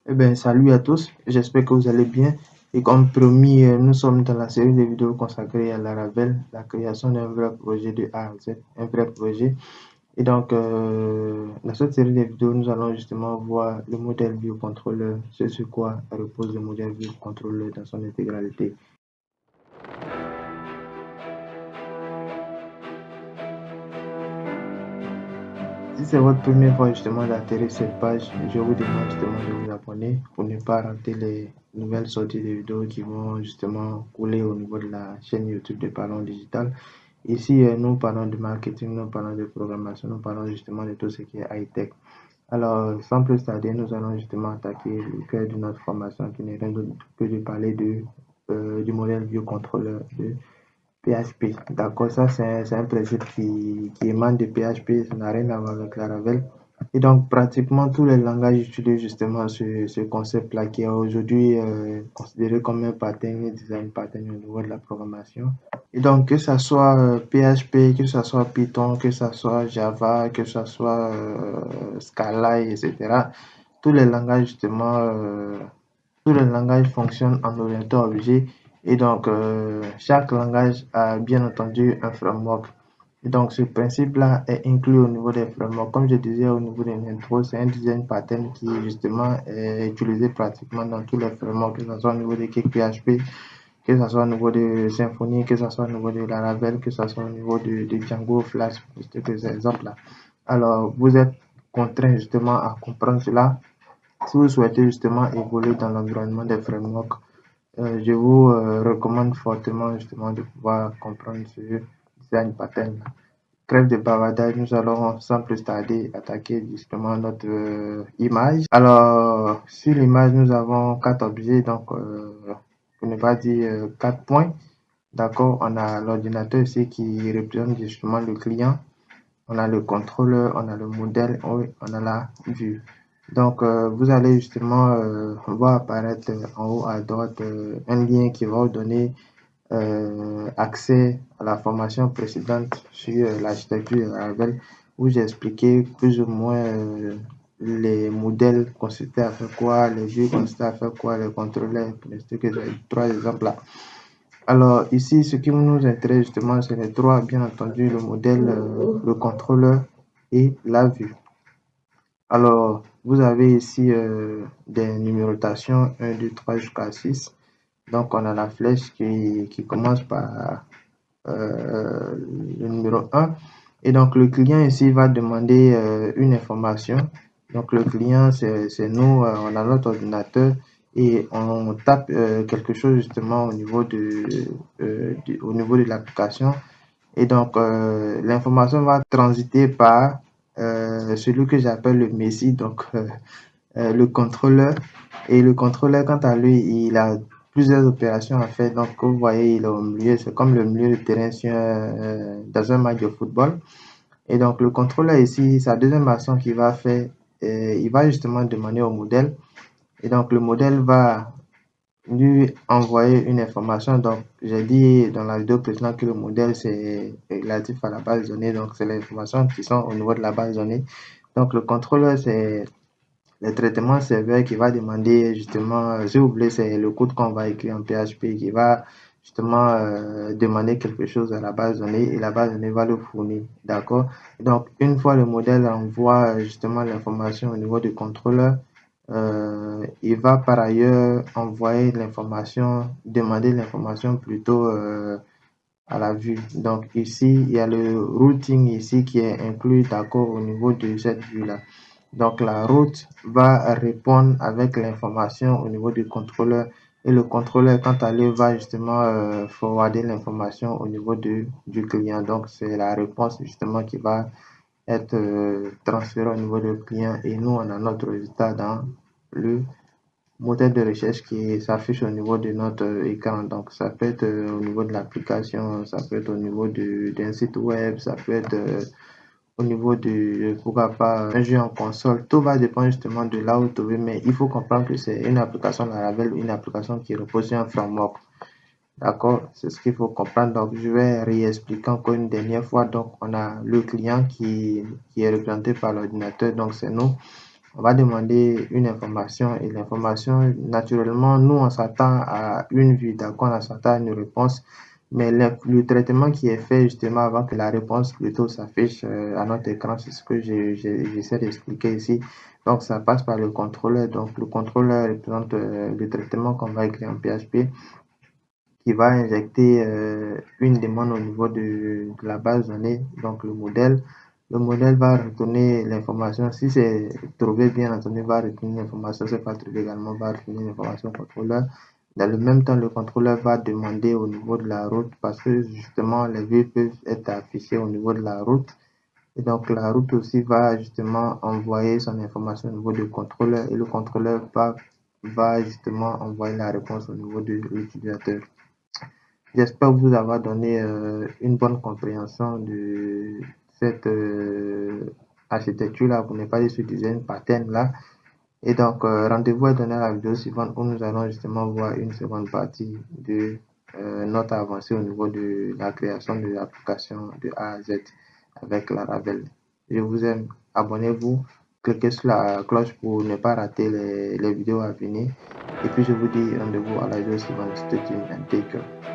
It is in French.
Eh bien, salut à tous, j'espère que vous allez bien. Et comme promis, nous sommes dans la série de vidéos consacrée à Laravel, la création d'un vrai projet de A à Z, un vrai projet. Et donc, dans cette série de vidéos, nous allons justement voir le modèle view controller, ce sur quoi repose le modèle view controller dans son intégralité. Si c'est votre première fois justement d'atterrir cette page, je vous demande justement de vous abonner pour ne pas rater les nouvelles sorties de vidéos qui vont justement couler au niveau de la chaîne YouTube de Parlons Digital. Ici, nous parlons de marketing, nous parlons de programmation, nous parlons justement de tout ce qui est high-tech. Alors, sans plus tarder, nous allons justement attaquer le cœur de notre formation qui n'est rien d'autre que de parler du modèle biocontrôleur de PHP. D'accord, ça c'est un principe qui émane de PHP, ça n'a rien à voir avec Laravel. Et donc, pratiquement tous les langages utilisent justement ce concept-là qui est aujourd'hui considéré comme un pattern, un design pattern au niveau de la programmation. Et donc, que ce soit PHP, que ce soit Python, que ce soit Java, que ce soit Scala, etc., tous les langages justement tous les langages fonctionnent en orientant objet et donc chaque langage a bien entendu un framework. Et donc ce principe-là est inclus au niveau des frameworks. Comme je disais au niveau de l'intro, c'est un design pattern qui justement est utilisé pratiquement dans tous les frameworks, que ce soit au niveau de PHP, que ce soit au niveau de Symfony, que ce soit au niveau de Laravel, que ce soit au niveau de Django, Flash, pour ces exemples-là. Alors vous êtes contraint justement à comprendre cela si vous souhaitez justement évoluer dans l'environnement des frameworks, je vous recommande fortement justement de pouvoir comprendre ce design pattern. Trêve de bavardage, nous allons sans plus tarder attaquer justement notre image. Alors, sur l'image, nous avons quatre objets, donc pour ne pas dire quatre points. D'accord, on a l'ordinateur ici qui représente justement le client. On a le contrôleur, on a le modèle, on a la vue. Donc, vous allez justement voir apparaître en haut à droite un lien qui va vous donner accès à la formation précédente sur l'architecture de Laravel où j'ai expliqué plus ou moins les modèles consistaient à faire quoi, les vues consistaient à faire quoi, les contrôleurs, pour ne citer que les trois exemples là. Alors ici, ce qui nous intéresse justement, c'est les trois, bien entendu, le modèle, le contrôleur et la vue. Alors, vous avez ici des numérotations 1, 2, 3 jusqu'à 6. Donc, on a la flèche qui commence par le numéro 1. Et donc, le client ici va demander une information. Donc, le client, c'est nous, on a notre ordinateur et on tape quelque chose justement au niveau de l'application. Et donc, l'information va transiter par celui que j'appelle le Messi, donc le contrôleur. Et le contrôleur, quant à lui, il a plusieurs opérations à faire. Donc, vous voyez, il est au milieu, c'est comme le milieu de terrain dans un match de football. Et donc, le contrôleur ici, sa deuxième action qu'il va faire, il va justement demander au modèle. Et donc, le modèle va lui envoyer une information. Donc, j'ai dit dans la vidéo précédente que le modèle, c'est relatif à la base de données. Donc, c'est les informations qui sont au niveau de la base de données. Donc, le contrôleur, c'est le traitement serveur qui va demander justement, si vous voulez, c'est le code qu'on va écrire en PHP qui va justement demander quelque chose à la base de données et la base de données va le fournir. D'accord? Donc, une fois le modèle envoie justement l'information au niveau du contrôleur, il va par ailleurs envoyer l'information, demander l'information plutôt à la vue. Donc ici, il y a le routing ici qui est inclus d'accord au niveau de cette vue-là. Donc la route va répondre avec l'information au niveau du contrôleur et le contrôleur, quant à lui, va justement forwarder l'information au niveau du client. Donc c'est la réponse justement qui va être transférée au niveau du client et nous, on a notre résultat dans le moteur de recherche qui s'affiche au niveau de notre écran. Donc, ça peut être au niveau de l'application, ça peut être au niveau d'un site web, ça peut être au niveau de, pourquoi pas, un jeu en console. Tout va dépendre justement de là où tu veux, mais il faut comprendre que c'est une application Laravel ou une application qui repose sur un framework. D'accord? C'est ce qu'il faut comprendre. Donc, je vais réexpliquer encore une dernière fois. Donc, on a le client qui est représenté par l'ordinateur, donc c'est nous. on va demander une information et l'information, naturellement, nous, on s'attend à une vue, d'accord, on s'attend à une réponse, mais le traitement qui est fait justement avant que la réponse plutôt s'affiche à notre écran, c'est ce que j'essaie d'expliquer ici. Donc, ça passe par le contrôleur. Donc, le contrôleur représente le traitement qu'on va écrire en PHP qui va injecter une demande au niveau de la base de données, donc le modèle. Le modèle va retourner l'information. Si c'est trouvé, bien entendu, va retourner l'information. Si c'est pas trouvé également, va retourner l'information au contrôleur. Dans le même temps, le contrôleur va demander au niveau de la route parce que justement, les vues peuvent être affichées au niveau de la route. Et donc, la route aussi va justement envoyer son information au niveau du contrôleur et le contrôleur va justement envoyer la réponse au niveau de l'utilisateur. J'espère vous avoir donné une bonne compréhension de cette architecture-là, pour ne pas dire ce design pattern-là. Et donc, rendez-vous est donné à la vidéo suivante où nous allons justement voir une seconde partie de notre avancée au niveau de la création de l'application de A à Z avec Laravel. Je vous aime, abonnez-vous, cliquez sur la cloche pour ne pas rater les vidéos à venir. Et puis, je vous dis rendez-vous à la vidéo suivante. Stay tuned and take care.